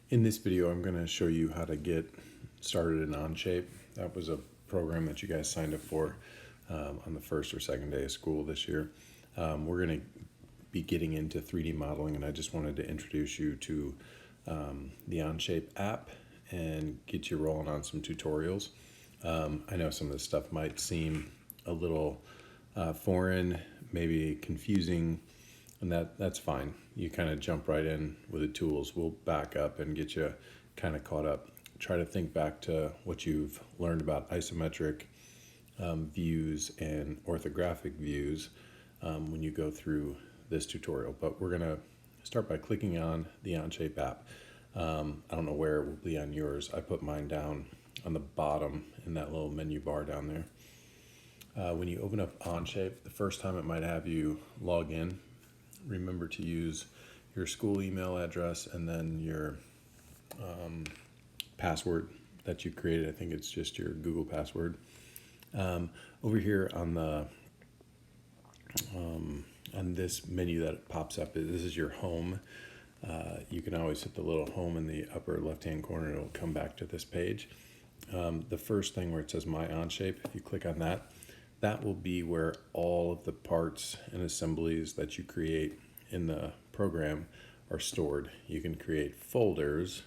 In this video, I'm going to show you how to get started in Onshape. That was a program that you guys signed up for on the first or second day of school this year. We're going to be getting into 3D modeling, and I just wanted to introduce you to the Onshape app and get you rolling on some tutorials. I know some of this stuff might seem a little foreign, maybe confusing, and that's fine. You kind of jump right in with the tools. We'll back up and get you kind of caught up. Try to think back to what you've learned about isometric views and orthographic views when you go through this tutorial. But we're going to start by clicking on the Onshape app. I don't know where it will be on yours. I put mine down on the bottom in that little menu bar down there. When you open up Onshape, the first time it might have you log in. Remember to use your school email address and then your password that you created. I think it's just your Google password. Over here on the on this menu that pops up, this is your home. You can always hit the little home in the upper left-hand corner. It'll come back to this page. The first thing where it says My Onshape, if you click on that, that will be where all of the parts and assemblies that you create in the program are stored. You can create folders,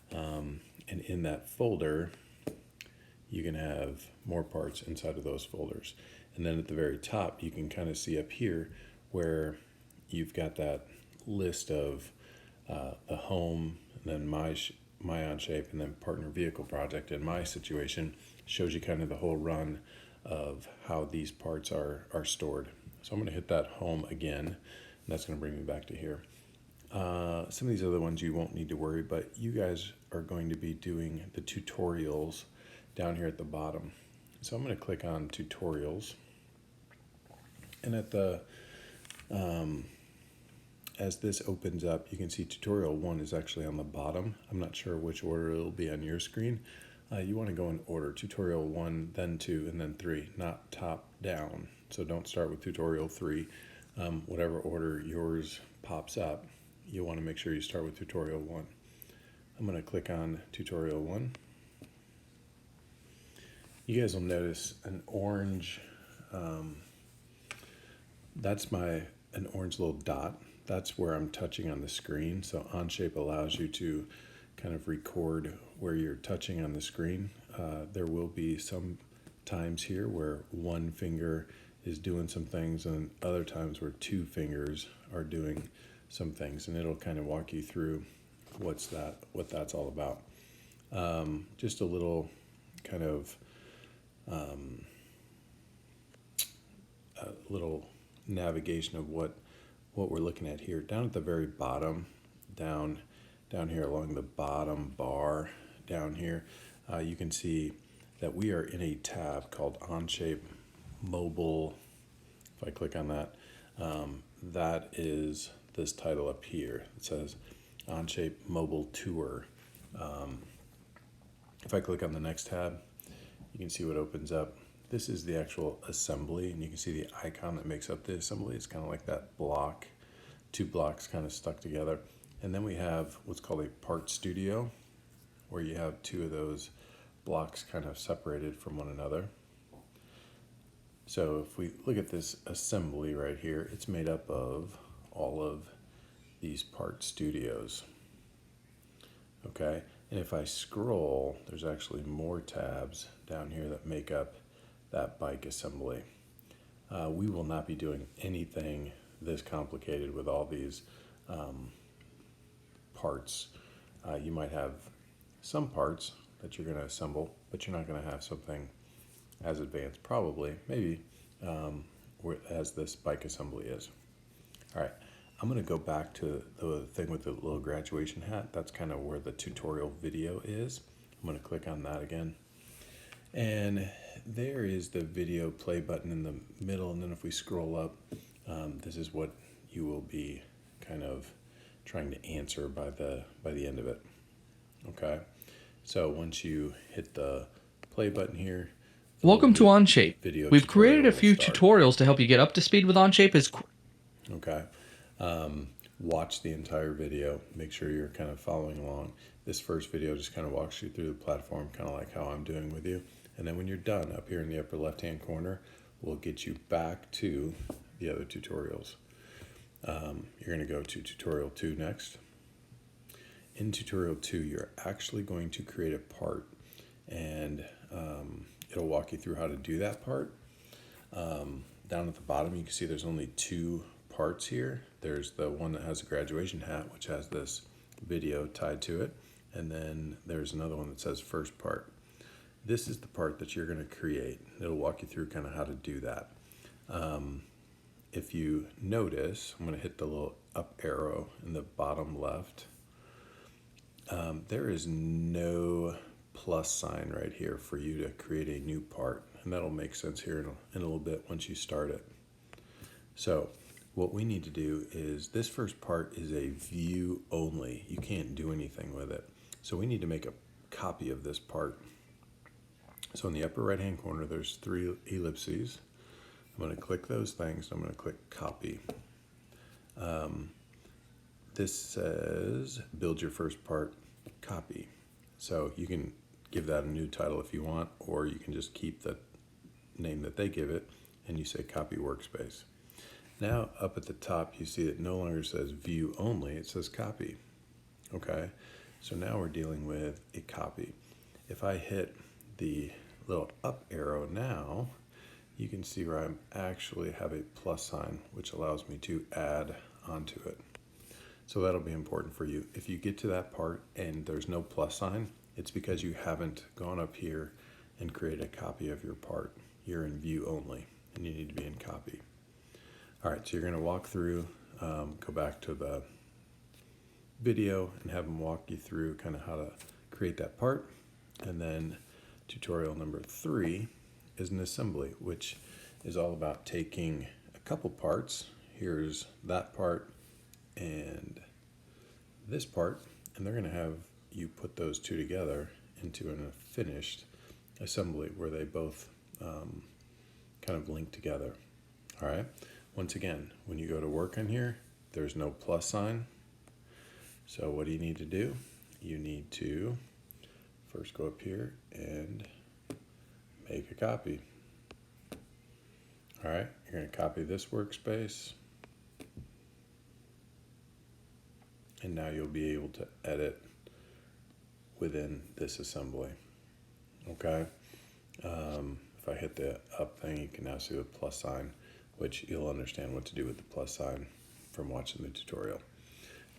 and in that folder, you can have more parts inside of those folders. And then at the very top, you can kind of see up here where you've got that list of the home, and then my Onshape, and then partner vehicle project. In my situation, shows you kind of the whole run of how these parts are stored. So I'm going to hit that home again, and that's going to bring me back to here. Some of these other ones you won't need to worry, but you guys are going to be doing the tutorials down here at the bottom. So I'm going to click on tutorials, and at the as this opens up, you can see tutorial 1 is actually on the bottom. I'm not sure which order it'll be on your screen. You want to go in order, tutorial 1, then 2, and then 3, not top down. So don't start with tutorial 3. Whatever order yours pops up, you want to make sure you start with tutorial 1. I'm going to click on tutorial 1. You guys will notice an orange, that's an orange little dot. That's where I'm touching on the screen. So Onshape allows you to kind of record where you're touching on the screen. There will be some times here where one finger is doing some things and other times where two fingers are doing some things, and it'll kind of walk you through what that's all about. Just a little kind of a little navigation of what we're looking at here. Down at the very bottom, down here along the bottom bar down here, you can see that we are in a tab called Onshape Mobile. If I click on that, that is this title up here. It says Onshape Mobile Tour. If I click on the next tab, you can see what opens up. This is the actual assembly, and you can see the icon that makes up the assembly. It's kind of like that block, two blocks kind of stuck together. And then we have what's called a part studio, where you have two of those blocks kind of separated from one another. So if we look at this assembly right here, it's made up of all of these part studios. Okay, and if I scroll, there's actually more tabs down here that make up that bike assembly. We will not be doing anything this complicated with all these parts. You might have some parts that you're going to assemble, but you're not going to have something as advanced, probably, maybe, as this bike assembly is. All right, I'm going to go back to the thing with the little graduation hat. That's kind of where the tutorial video is. I'm going to click on that again. And there is the video play button in the middle, and then if we scroll up, this is what you will be kind of trying to answer by the end of it. Okay, so once you hit the play button here, welcome to Onshape. Video We've created a tutorial few will start. tutorials to help you get up to speed with Onshape. Okay, watch the entire video. Make sure you're kind of following along. This first video just kind of walks you through the platform, kind of like how I'm doing with you. And then when you're done, up here in the upper left-hand corner, we'll get you back to the other tutorials. You're going to go to tutorial 2 next. In tutorial 2, you're actually going to create a part, and it'll walk you through how to do that part. Down at the bottom, you can see there's only 2 parts here. There's the one that has a graduation hat, which has this video tied to it, and then there's another one that says first part. This is the part that you're going to create. It'll walk you through kind of how to do that. If you notice, I'm going to hit the little up arrow in the bottom left. There is no plus sign right here for you to create a new part, and that'll make sense here in a little bit once you start it. So what we need to do is, this first part is a view only. You can't do anything with it. So we need to make a copy of this part. So in the upper right hand corner, there's 3 ellipses. I'm going to click those things. I'm going to click copy. This says build your first part, copy. So you can give that a new title if you want, or you can just keep the name that they give it and you say copy workspace. Now up at the top, you see it no longer says view only, it says copy. Okay, so now we're dealing with a copy. If I hit the little up arrow now, you can see where I actually have a plus sign, which allows me to add onto it. So that'll be important for you. If you get to that part and there's no plus sign, it's because you haven't gone up here and created a copy of your part. You're in view only, and you need to be in copy. All right, so you're going to walk through, go back to the video and have them walk you through kind of how to create that part. And then tutorial number 3 is an assembly, which is all about taking a couple parts. Here's that part and this part, and they're going to have you put those 2 together into a finished assembly where they both kind of link together. All right, once again, when you go to work on here, there's no plus sign. So what do you need to do? You need to first go up here and make a copy. All right, you're going to copy this workspace, and now you'll be able to edit within this assembly. Okay, if I hit the up thing, you can now see the plus sign, which you'll understand what to do with the plus sign from watching the tutorial.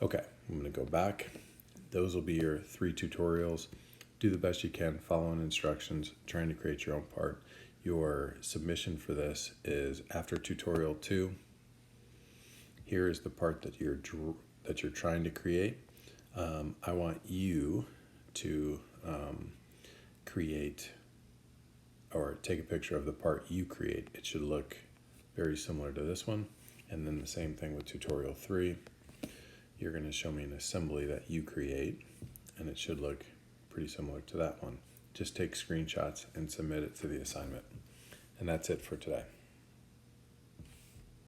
Okay, I'm going to go back. Those will be your 3 tutorials. Do the best you can, following instructions, trying to create your own part. Your submission for this is after tutorial 2. Here is the part that you're trying to create. I want you to create or take a picture of the part you create. It should look very similar to this one. And then the same thing with tutorial 3. You're going to show me an assembly that you create, and it should look pretty similar to that one. Just take screenshots and submit it to the assignment. And that's it for today.